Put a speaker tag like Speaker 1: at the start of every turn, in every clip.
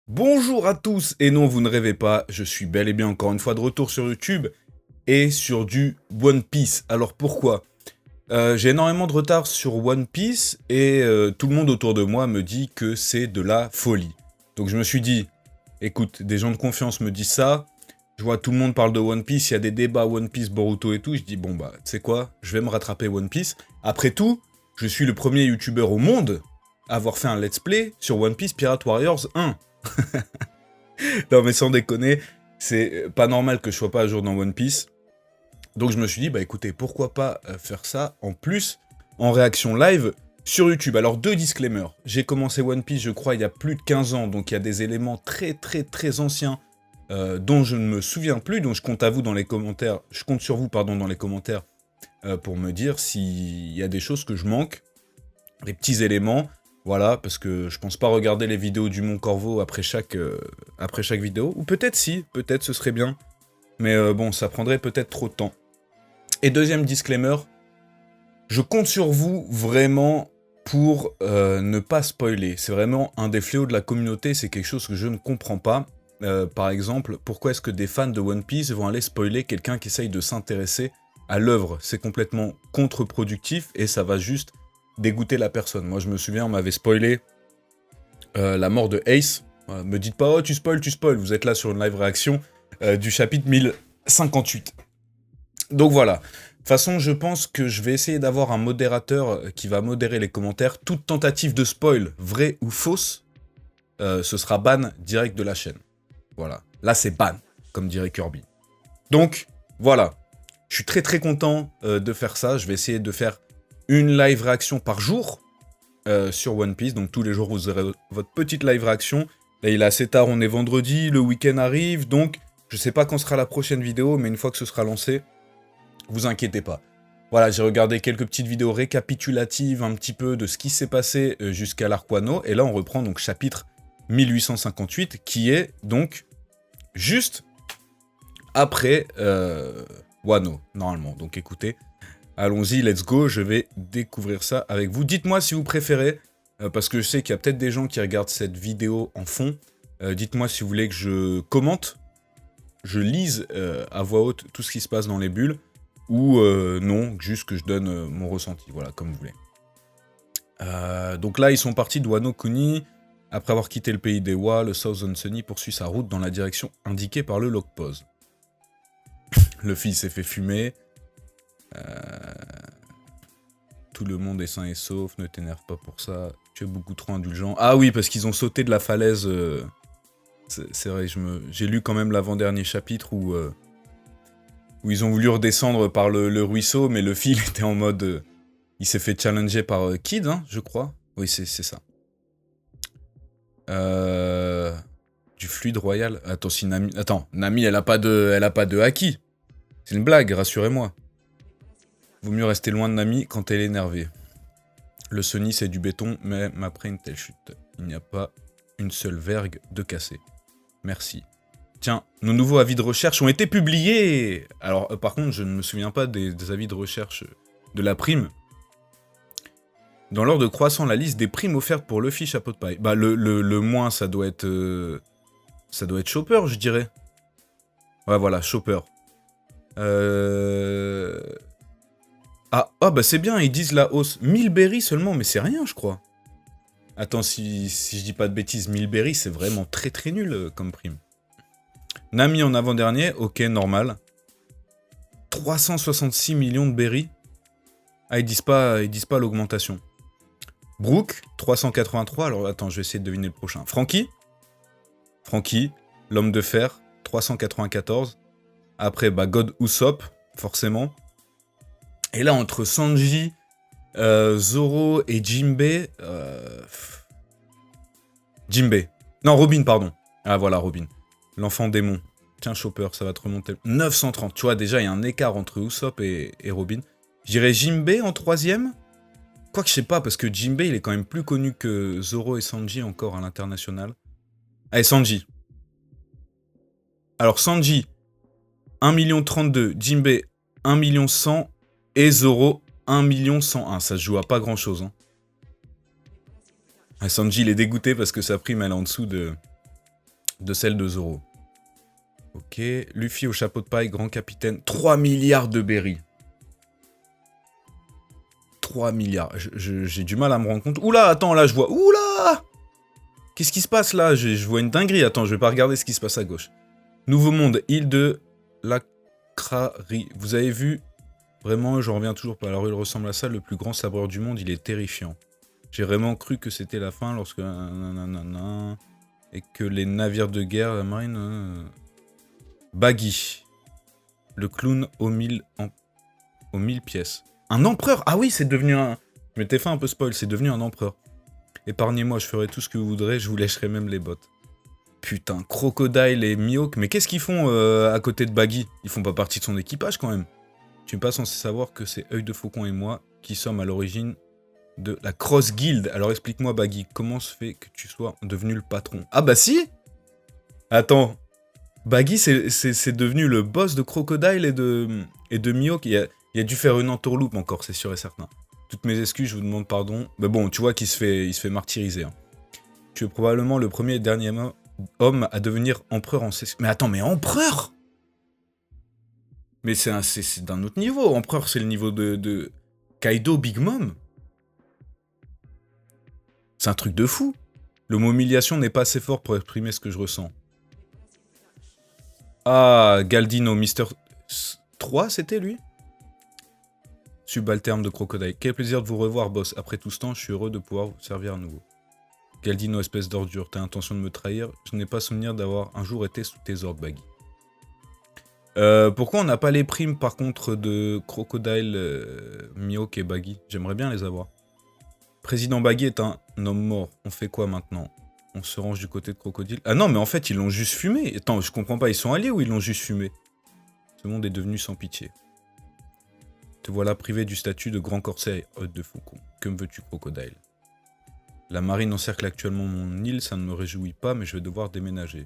Speaker 1: Bonjour à tous, et non vous ne rêvez pas, je suis bel et bien encore une fois de retour sur YouTube et sur du One Piece. Alors pourquoi j'ai énormément de retard sur One Piece et tout le monde autour de moi me dit que c'est de la folie. Donc je me suis dit, écoute, des gens de confiance me disent ça, je vois tout le monde parle de One Piece, il y a des débats One Piece, Boruto et tout, je dis bon bah tu sais quoi, je vais me rattraper One Piece. Après tout, je suis le premier YouTuber au monde à avoir fait un let's play sur One Piece Pirate Warriors 1. Non mais sans déconner, c'est pas normal que je sois pas à jour dans One Piece. Donc je me suis dit, bah écoutez, pourquoi pas faire ça en plus, en réaction live, sur YouTube. Alors deux disclaimers, j'ai commencé One Piece je crois il y a plus de 15 ans, donc il y a des éléments très anciens dont je ne me souviens plus, donc je compte à vous dans les commentaires, je compte sur vous pardon dans les commentaires pour me dire s'il y a des choses que je manque, des petits éléments. Voilà, parce que je pense pas regarder les vidéos du Mont Corvo après chaque vidéo. Ou peut-être si, peut-être ce serait bien. Mais bon, ça prendrait peut-être trop de temps. Et deuxième disclaimer, je compte sur vous vraiment pour ne pas spoiler. C'est vraiment un des fléaux de la communauté, c'est quelque chose que je ne comprends pas. Par exemple, pourquoi est-ce que des fans de One Piece vont aller spoiler quelqu'un qui essaye de s'intéresser à l'œuvre? C'est complètement contre-productif et ça va juste dégoûter la personne. Moi, je me souviens, on m'avait spoilé la mort de Ace. Me dites pas, oh, tu spoil, vous êtes là sur une live réaction du chapitre 1058. Donc voilà. De toute façon, je pense que je vais essayer d'avoir un modérateur qui va modérer les commentaires. Toute tentative de spoil, vraie ou fausse, ce sera ban direct de la chaîne. Voilà. Là, c'est ban, comme dirait Kirby. Donc, voilà. Je suis très content de faire ça. Je vais essayer de faire une live réaction par jour sur One Piece. Donc tous les jours, vous aurez votre petite live réaction. Là, il est assez tard, on est vendredi, le week-end arrive. Donc, je sais pas quand sera la prochaine vidéo, mais une fois que ce sera lancé, vous inquiétez pas. Voilà, j'ai regardé quelques petites vidéos récapitulatives un petit peu de ce qui s'est passé jusqu'à l'arc Wano. Et là, on reprend donc chapitre 1858, qui est donc juste après Wano, normalement. Donc écoutez, allons-y, let's go, je vais découvrir ça avec vous. Dites-moi si vous préférez, parce que je sais qu'il y a peut-être des gens qui regardent cette vidéo en fond. Dites-moi si vous voulez que je commente, je lise à voix haute tout ce qui se passe dans les bulles, ou non, juste que je donne mon ressenti, voilà, comme vous voulez. Donc là, ils sont partis de Wano Kuni. Après avoir quitté le pays des Wa, le Southern Sunny poursuit sa route dans la direction indiquée par le log pause. Luffy s'est fait fumer. Tout le monde est sain et sauf, ne t'énerve pas pour ça, tu es beaucoup trop indulgent. Ah oui, parce qu'ils ont sauté de la falaise. C'est vrai, j'ai lu quand même l'avant-dernier chapitre où ils ont voulu redescendre par le ruisseau, mais le fil était en mode... il s'est fait challenger par Kid, hein, je crois. Oui, c'est ça. Du fluide royal. Attends, si Nami... Attends, Nami, elle a pas de haki. C'est une blague, rassurez-moi. Vaut mieux rester loin de Nami quand elle est énervée. Le Sunny, c'est du béton, même après une telle chute. Il n'y a pas une seule vergue de cassée. Merci. Tiens, nos nouveaux avis de recherche ont été publiés. Alors, par contre, je ne me souviens pas des avis de recherche de la prime. Dans l'ordre croissant, la liste des primes offertes pour Luffy Chapeau de Paille. Bah, le moins, ça doit être Chopper, je dirais. Ouais, voilà, Chopper. Ah, bah c'est bien, ils disent la hausse. 1000 berries seulement, mais c'est rien, je crois. Attends, si je dis pas de bêtises, 1000 berries, c'est vraiment très nul comme prime. Nami en avant-dernier, ok, normal. 366 millions de berries. Ah, ils disent pas l'augmentation. Brook, 383, alors attends, je vais essayer de deviner le prochain. Franky, l'homme de fer, 394. Après, bah, God Usopp, forcément. Et là, entre Sanji, Zoro et Jinbei... Jinbei. Non, Robin, pardon. Ah, voilà, Robin. L'enfant démon. Tiens, Chopper, ça va te remonter. 930. Tu vois, déjà, il y a un écart entre Usopp et Robin. Je dirais Jinbei en troisième. Quoique, je sais pas, parce que Jinbei, il est quand même plus connu que Zoro et Sanji encore à l'international. Allez, Sanji. Alors, Sanji, 1,32 million. Jinbei, 1,1 million. Et Zoro, 1,101 000. Ça se joue à pas grand chose. Hein. Sanji, il est dégoûté parce que sa prime, elle est en dessous de de celle de Zoro. Ok, Luffy au chapeau de paille, grand capitaine, 3 milliards de berries. 3 milliards, j'ai du mal à me rendre compte. Oula, attends, là je vois... Oula! Qu'est-ce qui se passe là? Je vois une dinguerie, attends, je vais pas regarder ce qui se passe à gauche. Nouveau monde, île de Lakrari. Vous avez vu? Vraiment, j'en reviens toujours pas. Alors il ressemble à ça, le plus grand sabreur du monde, il est terrifiant. J'ai vraiment cru que c'était la fin lorsque... Et que les navires de guerre, la marine... Baggy. Le clown aux 1000 pièces. Un empereur! Ah oui, c'est devenu un... Je m'étais fait un peu spoil, c'est devenu un empereur. Épargnez-moi, je ferai tout ce que vous voudrez, je vous lècherai même les bottes. Putain, Crocodile et Mihawk, mais qu'est-ce qu'ils font à côté de Baggy? Ils font pas partie de son équipage quand même. Tu n'es pas censé savoir que c'est Œil de Faucon et moi qui sommes à l'origine de la Cross Guild. Alors explique-moi Baggy, comment se fait que tu sois devenu le patron? Ah bah si! Attends, Baggy c'est devenu le boss de Crocodile et de Mihawk. Il a dû faire une entourloupe encore, c'est sûr et certain. Toutes mes excuses, je vous demande pardon. Mais bon, tu vois qu'il il se fait martyriser. Hein. Tu es probablement le premier et dernier homme à devenir empereur en... Mais attends, mais empereur? Mais c'est d'un autre niveau. Empereur, c'est le niveau de Kaido Big Mom. C'est un truc de fou. Le mot humiliation n'est pas assez fort pour exprimer ce que je ressens. Ah, Galdino, Mister 3, c'était lui? Subalterne de Crocodile. Quel plaisir de vous revoir, boss. Après tout ce temps, je suis heureux de pouvoir vous servir à nouveau. Galdino, espèce d'ordure, t'as l'intention de me trahir? Je n'ai pas souvenir d'avoir un jour été sous tes ordres, Baggy. Pourquoi on n'a pas les primes, par contre, de Crocodile, Mihawk et Baggy? J'aimerais bien les avoir. Président Baggy est un homme mort. On fait quoi maintenant? On se range du côté de Crocodile. Ah non, mais en fait, ils l'ont juste fumé. Attends, je comprends pas, ils sont alliés ou ils l'ont juste fumé? Ce monde est devenu sans pitié. Te voilà privé du statut de grand corsaire, Œil de Faucon. Que me veux-tu, Crocodile? La marine encercle actuellement mon île, ça ne me réjouit pas, mais je vais devoir déménager.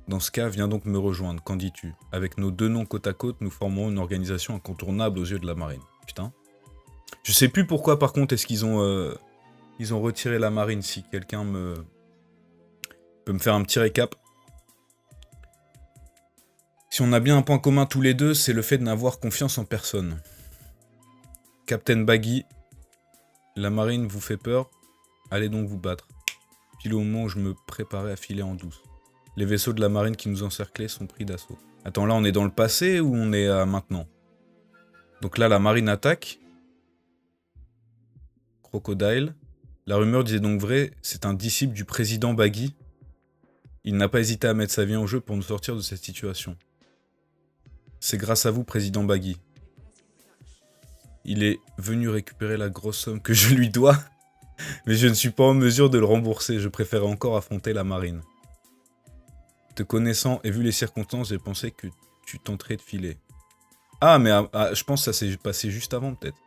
Speaker 1: Dans ce cas, viens donc me rejoindre, qu'en dis-tu? Avec nos deux noms côte à côte, nous formerons une organisation incontournable aux yeux de la marine. Putain. Je sais plus pourquoi, par contre, est-ce qu'ils ont retiré la marine, si quelqu'un peut me faire un petit récap. Si on a bien un point commun tous les deux, c'est le fait de n'avoir confiance en personne. Captain Baggy, la marine vous fait peur? Allez donc vous battre. Pile au moment où je me préparais à filer en douce. Les vaisseaux de la marine qui nous encerclaient sont pris d'assaut. Attends, là on est dans le passé ou on est à maintenant? Donc là la marine attaque. Crocodile. La rumeur disait donc vrai, c'est un disciple du président Baggy. Il n'a pas hésité à mettre sa vie en jeu pour nous sortir de cette situation. C'est grâce à vous, président Baggy. Il est venu récupérer la grosse somme que je lui dois. Mais je ne suis pas en mesure de le rembourser, je préférais encore affronter la marine. Te connaissant et vu les circonstances, j'ai pensé que tu tenterais de filer. Ah, mais je pense que ça s'est passé juste avant, peut-être.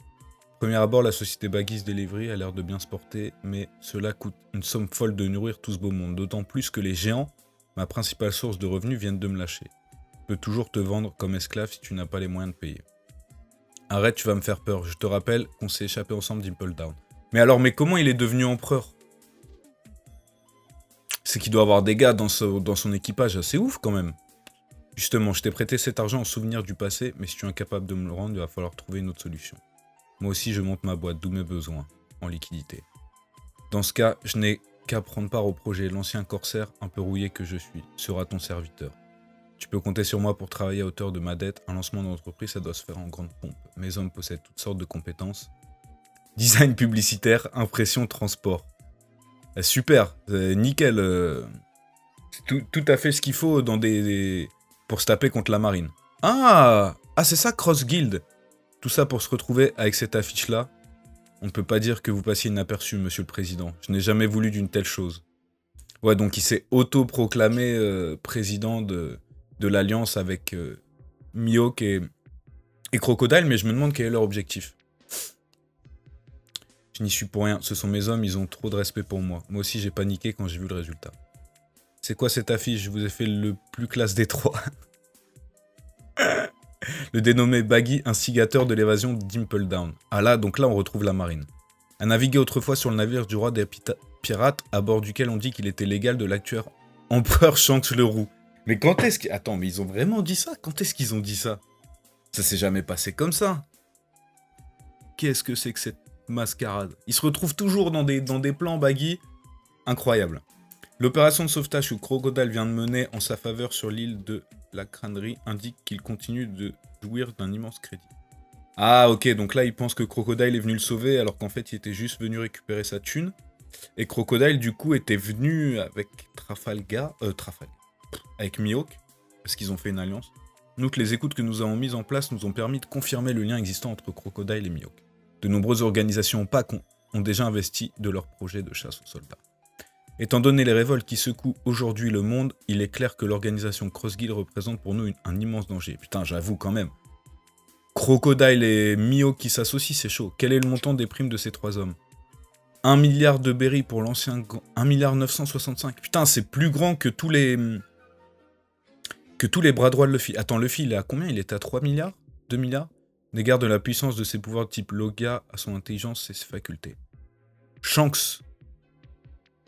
Speaker 1: Premier abord, la société Baggy's Delivery a l'air de bien se porter, mais cela coûte une somme folle de nourrir tout ce beau monde. D'autant plus que les géants, ma principale source de revenus, viennent de me lâcher. Je peux toujours te vendre comme esclave si tu n'as pas les moyens de payer. Arrête, tu vas me faire peur. Je te rappelle qu'on s'est échappé ensemble d'Impel Down. Mais comment il est devenu empereur? C'est qu'il doit avoir des gars dans son équipage assez ouf quand même. Justement, je t'ai prêté cet argent en souvenir du passé, mais si tu es incapable de me le rendre, il va falloir trouver une autre solution. Moi aussi, je monte ma boîte, d'où mes besoins, en liquidité. Dans ce cas, je n'ai qu'à prendre part au projet. L'ancien corsaire, un peu rouillé que je suis, sera ton serviteur. Tu peux compter sur moi pour travailler à hauteur de ma dette. Un lancement d'entreprise, ça doit se faire en grande pompe. Mes hommes possèdent toutes sortes de compétences. Design publicitaire, impression, transport. Super, nickel. Tout à fait ce qu'il faut pour se taper contre la marine. Ah, c'est ça, Cross Guild. Tout ça pour se retrouver avec cette affiche-là. On ne peut pas dire que vous passiez inaperçu, monsieur le président. Je n'ai jamais voulu d'une telle chose. Ouais, donc il s'est auto-proclamé président de l'Alliance avec Mihawk et Crocodile, mais je me demande quel est leur objectif. Je n'y suis pour rien, ce sont mes hommes, ils ont trop de respect pour moi. Moi aussi j'ai paniqué quand j'ai vu le résultat. C'est quoi cette affiche? Je vous ai fait le plus classe des trois. Le dénommé Baggy, instigateur de l'évasion d'Impel Down. Ah là, donc là on retrouve la marine. A navigué autrefois sur le navire du roi des pirates, à bord duquel on dit qu'il était légal de Empereur Shanks le roux. Mais quand est-ce que... Attends, mais ils ont vraiment dit ça? Quand est-ce qu'ils ont dit ça? Ça s'est jamais passé comme ça. Qu'est-ce que c'est que cette mascarade? Ils se retrouvent toujours dans des plans Baggy. Incroyable. L'opération de sauvetage que Crocodile vient de mener en sa faveur sur l'île de la crânerie indique qu'il continue de jouir d'un immense crédit. Ah ok, donc là il pense que Crocodile est venu le sauver alors qu'en fait il était juste venu récupérer sa thune. Et Crocodile du coup était venu avec Trafalgar, avec Mihawk, parce qu'ils ont fait une alliance. Nous, les écoutes que nous avons mises en place nous ont permis de confirmer le lien existant entre Crocodile et Mihawk. De nombreuses organisations opaques ont déjà investi de leurs projets de chasse aux soldats. Étant donné les révoltes qui secouent aujourd'hui le monde, il est clair que l'organisation Cross Guild représente pour nous un immense danger. Putain, j'avoue quand même. Crocodile et Mihawk qui s'associent, c'est chaud. Quel est le montant des primes de ces trois hommes? 1 milliard de berry pour l'ancien... 1 milliard 965. Putain, c'est plus grand que tous les bras droits de Luffy. Attends, Luffy, il est à combien? Il était à 3 milliards? 2 milliards? N'égard de la puissance de ses pouvoirs de type Logia à son intelligence et ses facultés. Shanks.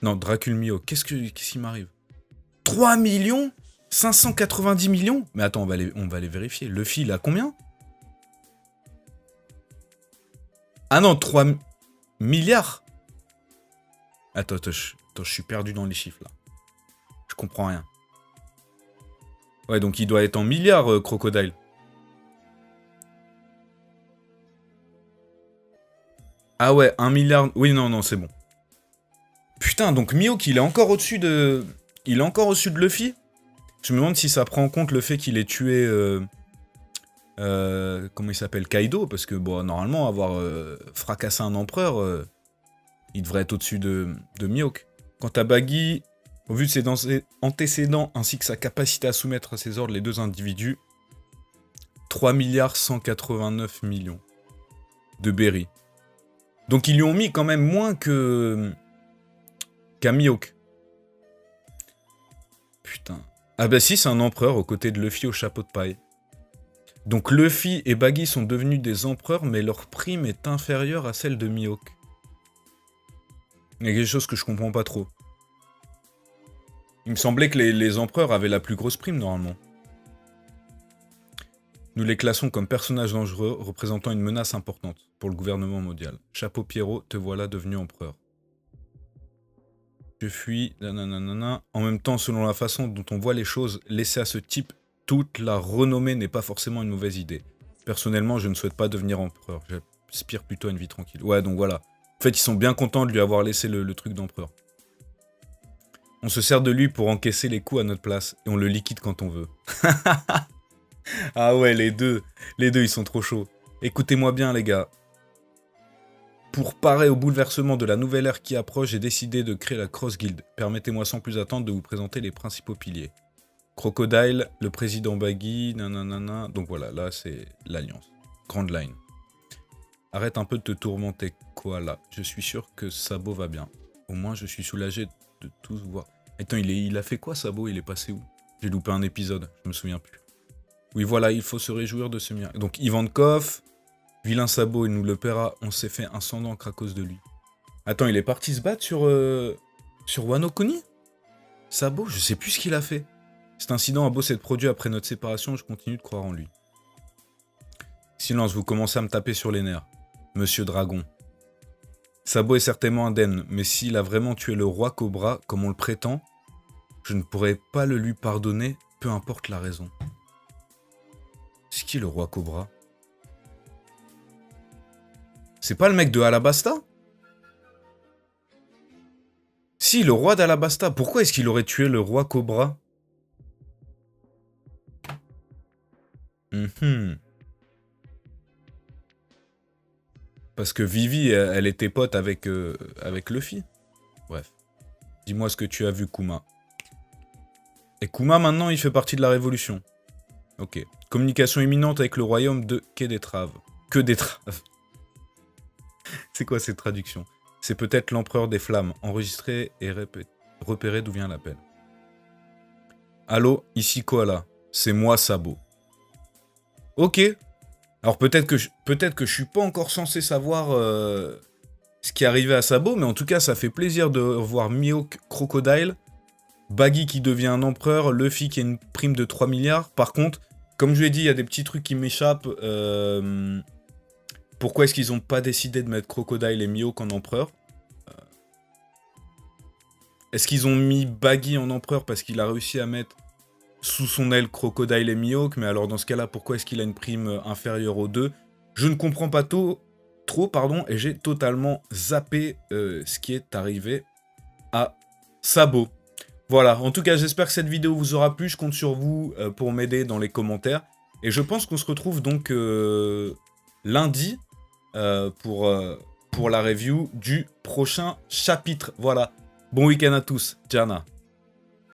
Speaker 1: Non, Dracul Mihawk. Qu'est-ce qui m'arrive? 3 millions 590 millions? Mais attends, on va les vérifier. Luffy, il a combien? Ah non, 3 milliards? Attends, je suis perdu dans les chiffres, là. Je comprends rien. Ouais, donc il doit être en milliards, Crocodile. Ah ouais, 1 milliard... Oui, non, c'est bon. Putain, donc Mihawk, il est encore au-dessus de... Il est encore au-dessus de Luffy? Je me demande si ça prend en compte le fait qu'il ait tué... comment il s'appelle? Kaido, parce que, bon, normalement, avoir fracassé un empereur, il devrait être au-dessus de Mihawk. Quant à Baggy, au vu de ses antécédents ainsi que sa capacité à soumettre à ses ordres les deux individus, 3 milliards 189 millions de berry. Donc ils lui ont mis quand même moins qu'à Mihawk. Putain. Ah bah si, c'est un empereur aux côtés de Luffy au chapeau de paille. Donc Luffy et Baggy sont devenus des empereurs, mais leur prime est inférieure à celle de Mihawk. Il y a quelque chose que je comprends pas trop. Il me semblait que les empereurs avaient la plus grosse prime, normalement. Nous les classons comme personnages dangereux, représentant une menace importante pour le gouvernement mondial. Chapeau Pierrot, te voilà devenu empereur. Je fuis, nanana. En même temps, selon la façon dont on voit les choses, laisser à ce type toute la renommée n'est pas forcément une mauvaise idée. Personnellement, je ne souhaite pas devenir empereur. J'aspire plutôt à une vie tranquille. Ouais, donc voilà. En fait, ils sont bien contents de lui avoir laissé le truc d'empereur. On se sert de lui pour encaisser les coups à notre place, et on le liquide quand on veut. Ah ouais, les deux, ils sont trop chauds. Écoutez-moi bien, les gars. Pour parer au bouleversement de la nouvelle ère qui approche, j'ai décidé de créer la Cross Guild. Permettez-moi sans plus attendre de vous présenter les principaux piliers. Crocodile, le président Baggy, nanana. Donc voilà, là c'est l'alliance. Grande line. Arrête un peu de te tourmenter, Koala. Je suis sûr que Sabo va bien. Au moins, je suis soulagé de tous voir. Attends, il a fait quoi, Sabo? Il est passé où? J'ai loupé un épisode, je me souviens plus. Oui, voilà, il faut se réjouir de ce miracle. Donc, Ivankov, vilain Sabo, il nous le paiera. On s'est fait un sang d'encre à cause de lui. Attends, il est parti se battre sur Wano Kuni? Sabo, je sais plus ce qu'il a fait. Cet incident a beau s'être produit après notre séparation, je continue de croire en lui. Silence, vous commencez à me taper sur les nerfs. Monsieur Dragon. Sabo est certainement indemne, mais s'il a vraiment tué le roi Cobra, comme on le prétend, je ne pourrais pas le lui pardonner, peu importe la raison. C'est qui le roi Cobra? C'est pas le mec de Alabasta? Si, le roi d'Alabasta. Pourquoi est-ce qu'il aurait tué le roi Cobra? Parce que Vivi, elle était pote avec Luffy. Bref. Dis-moi ce que tu as vu, Kuma. Et Kuma, maintenant, il fait partie de la Révolution. Ok. Communication imminente avec le royaume de Kédetrave. Que des traves. C'est quoi cette traduction? C'est peut-être l'empereur des flammes. Enregistré et repéré d'où vient l'appel. Allô, ici Koala. C'est moi, Sabo. Ok. Alors peut-être que je suis pas encore censé savoir ce qui est arrivé à Sabo, mais en tout cas, ça fait plaisir de voir Mihawk, Crocodile, Baggy qui devient un empereur, Luffy qui a une prime de 3 milliards. Par contre, comme je l'ai dit, il y a des petits trucs qui m'échappent. Pourquoi est-ce qu'ils n'ont pas décidé de mettre Crocodile et Mihawk en empereur? Est-ce qu'ils ont mis Baggy en empereur parce qu'il a réussi à mettre sous son aile Crocodile et Mihawk? Mais alors dans ce cas-là, pourquoi est-ce qu'il a une prime inférieure aux deux? Je ne comprends pas trop, et j'ai totalement zappé ce qui est arrivé à Sabo. Voilà, en tout cas, j'espère que cette vidéo vous aura plu. Je compte sur vous pour m'aider dans les commentaires. Et je pense qu'on se retrouve donc lundi pour la review du prochain chapitre. Voilà, bon week-end à tous. Jana.